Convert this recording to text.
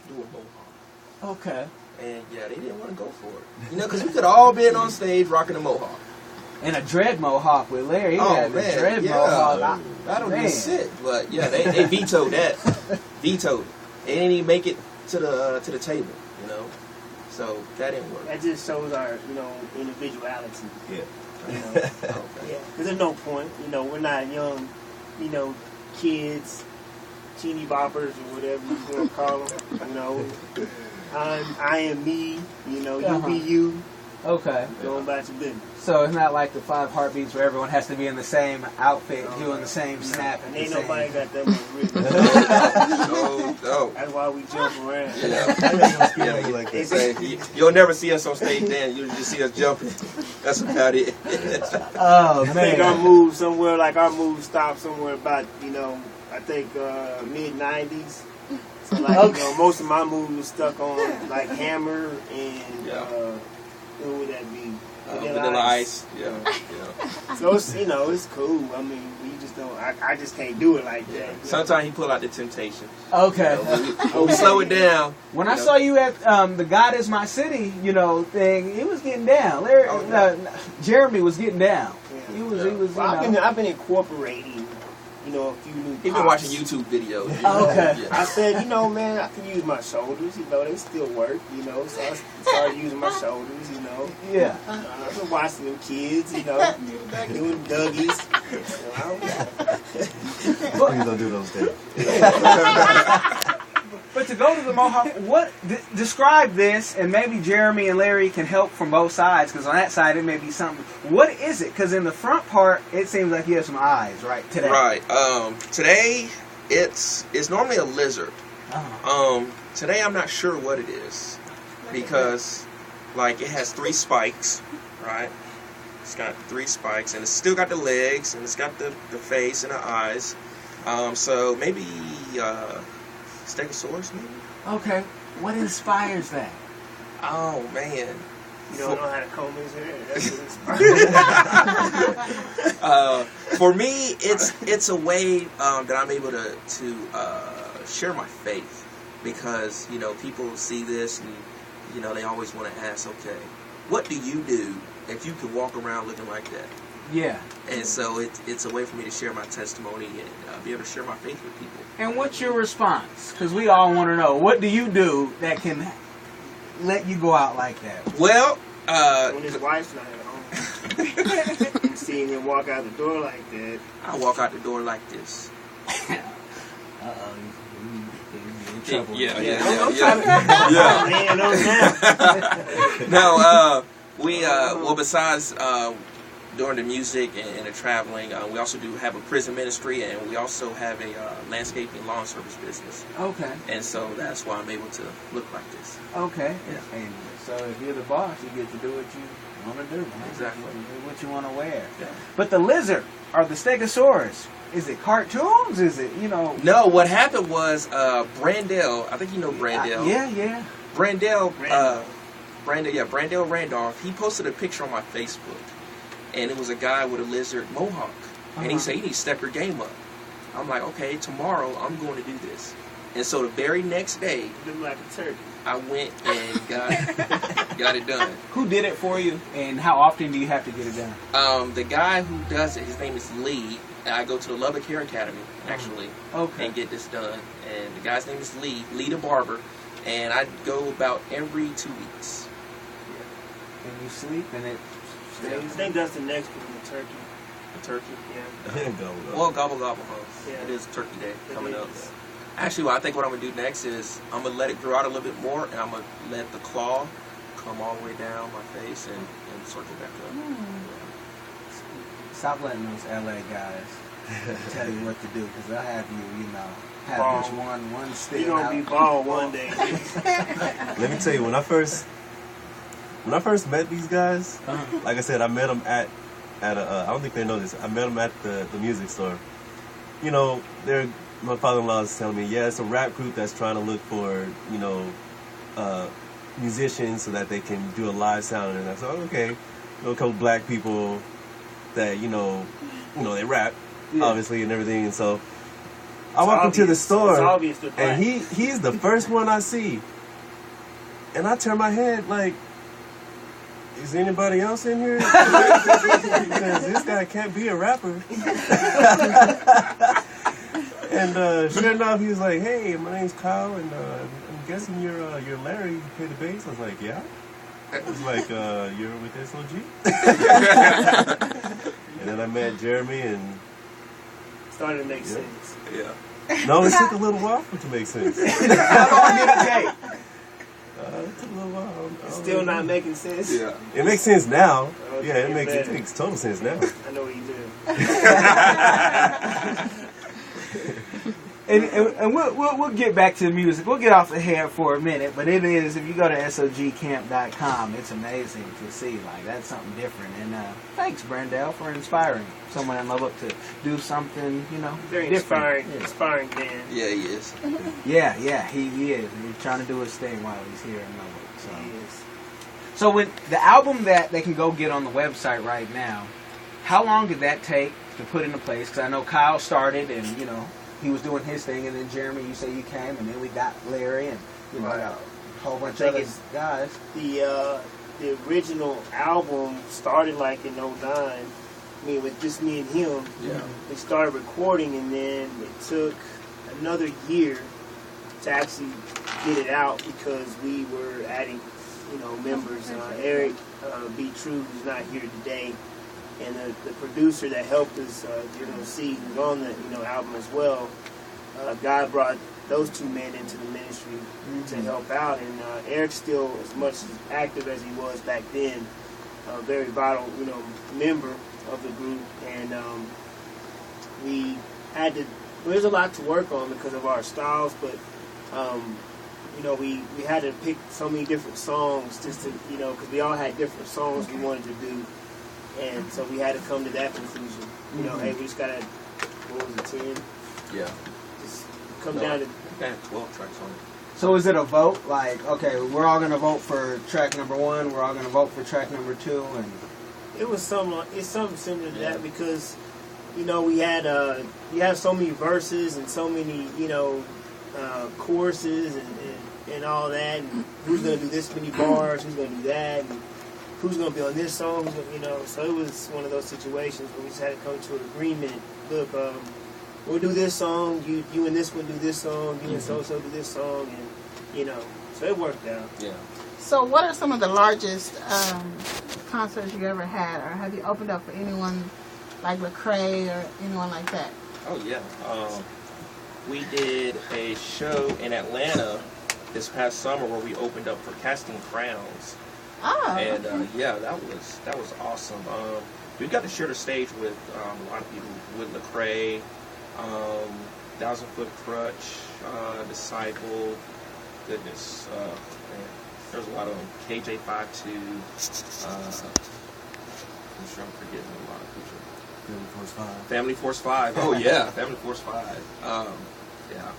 do a mohawk. Okay. And yeah, they didn't want to go for it. You know, because we could all been on stage rocking a mohawk. And a dread mohawk with Larry. He had the dread mohawk. I don't even sit, but yeah, they vetoed that. Vetoed it. They didn't even make it to the table. You know, so that didn't work. That just shows our individuality. Yeah. You know, yeah. Because there's no point. You know, we're not young. You know, kids, teeny boppers or whatever you want to call them. You know, I am me. You know, you be you. Okay. Going about your business. So it's not like the 5 Heartbeats where everyone has to be in the same outfit, doing the same snap. And ain't nobody got that much rhythm. No. That's why we jump around. You'll never see us on stage then. You'll just see us jumping. That's about it. Oh, man. I think our move stopped somewhere about, I think mid-90s. So like, most of my moves were stuck on like Hammer and who would that be? Vanilla Ice. Yeah. So it's it's cool. I mean, we just don't. I just can't do it like that. Sometimes he pull out the Temptation. Okay. We slow it down. When I saw you at the God Is My City, thing, he was getting down. Larry, Jeremy was getting down. Yeah. He was. Well, I've been incorporating. A few new. He's been watching YouTube videos. Okay. Yeah. I said, man, I can use my shoulders. They still work. So I started using my shoulders. Yeah. I've been watching them kids. Doing Dougies. Please don't do those things. But to go to the Mohawk, describe this, and maybe Jeremy and Larry can help from both sides, because on that side it may be something. What is it? Because in the front part, it seems like you have some eyes, right? Today. Right. Today, it's normally a lizard. Today, I'm not sure what it is, because, it has 3 spikes, right? It's got 3 spikes, and it's still got the legs, and it's got the face and the eyes. So maybe... Stegosaurus, maybe? Okay. What inspires that? Oh, man. You don't know how to comb his hair. That's what inspires for me, it's a way that I'm able to share my faith. Because, people see this and, they always want to ask, okay, what do you do if you could walk around looking like that? Yeah. And so it's a way for me to share my testimony and be able to share my faith with people. And what's your response? Because we all want to know, what do you do that can let you go out like that? Well, when his wife's not at home, seeing him walk out the door like that. I walk out the door like this. Trouble. Yeah. No, besides doing the music and the traveling, we also do have a prison ministry, and we also have a landscaping lawn service business. Okay. And so that's why I'm able to look like this. Okay. Yeah. And so if you're the boss, you get to do what you want to do. Right? Exactly. What you want to wear. Yeah. But the lizard, or the Stegosaurus, is it cartoons? Is it, No, what happened was Brandell, I think you know Brandell. Yeah. Brandell Randolph, he posted a picture on my Facebook. And it was a guy with a lizard mohawk. And he said, you need to step your game up. I'm like, okay, tomorrow I'm going to do this. And so the very next day, Look like a turkey. I went and got it done. Who did it for you, and how often do you have to get it done? The guy who does it, his name is Lee. And I go to the Lubbock Hair Academy, actually, and get this done. And the guy's name is Lee the barber. And I go about every 2 weeks. Yeah. And you sleep, and it... I think that's the next one, the turkey. The turkey? Yeah. Well, gobble, huh? Yeah. It is Turkey Day coming up. Actually, I think what I'm going to do next is I'm going to let it grow out a little bit more, and I'm going to let the claw come all the way down my face and circle back up. Stop letting those LA guys tell you what to do, because they'll have you, have this one stick. You're going to be bald one day. Let me tell you, when I first met these guys, like I said, I met them at I don't think they know this. I met them at the music store. My father-in-law is telling me, it's a rap group that's trying to look for, musicians so that they can do a live sound. And I said, okay, a couple black people that they rap, obviously, and everything. And so I walk into the It's store, obvious they're black. and he's the first one I see. And I turn my head like, is anybody else in here? Because this guy can't be a rapper. And sure enough, he was like, hey, my name's Kyle, and I'm guessing you're Larry, you play the bass? I was like, yeah. He was like, you're with S.OG? And then I met Jeremy, and started to make sense. Yeah. no, it took a little while for it to make sense. How long did it take? It took a little while. It's still not making sense. Yeah. It makes sense now. Okay, Yeah, it makes better. total sense now. I know what you do. And we'll get back to the music. We'll get off the hair for a minute, but it is, if you go to SOGcamp.com, it's amazing to see. Like, that's something different. And thanks, Brandell, for inspiring someone in Lubbock to do something, Very different. inspiring man. Yeah, he is. Yeah, he is. He's trying to do his thing while he's here in Lubbock. So. He is. So when the album that they can go get on the website right now, how long did that take to put into place? Because I know Kyle started, and he was doing his thing, and then Jeremy, you say you came, and then we got Larry, and Right. a whole bunch I of think other guys. The original album started like in 09. I mean, with just me and him. Yeah. We started recording, and then it took another year to actually get it out because we were adding, members. Eric B. True, who's not here today, and the producer that helped us, C, who's on the album as well. God brought those two men into the ministry to help out, and Eric's still as much as active as he was back then, a very vital, member of the group, and we had to. There's a lot to work on because of our styles, but we had to pick so many different songs just to, because we all had different songs we wanted to do. And so we had to come to that conclusion. Hey, we just got to, what was it, 10? Yeah. Just come down to... I have 12 tracks on it. So is it a vote? Like, okay, we're all going to vote for track number 1, we're all going to vote for track number 2, and... It's something similar to that because, we had, you have so many verses and so many, choruses and all that, and who's going to do this many bars, who's going to do that, and who's going to be on this song, so it was one of those situations where we just had to come to an agreement. Look, we'll do this song, you and this one do this song, you and so-so do this song, and, so it worked out. Yeah. So what are some of the largest concerts you ever had, or have you opened up for anyone like Lecrae or anyone like that? Oh, yeah. We did a show in Atlanta this past summer where we opened up for Casting Crowns. Oh. And that was awesome. We got to share the stage with a lot of people, with Lecrae, 1,000 Foot Crutch, Disciple, goodness, man, there's a lot of them. KJ52, I'm sure I'm forgetting a lot of people. Family Force 5. Family Force 5. Oh yeah, Family Force 5. Yeah.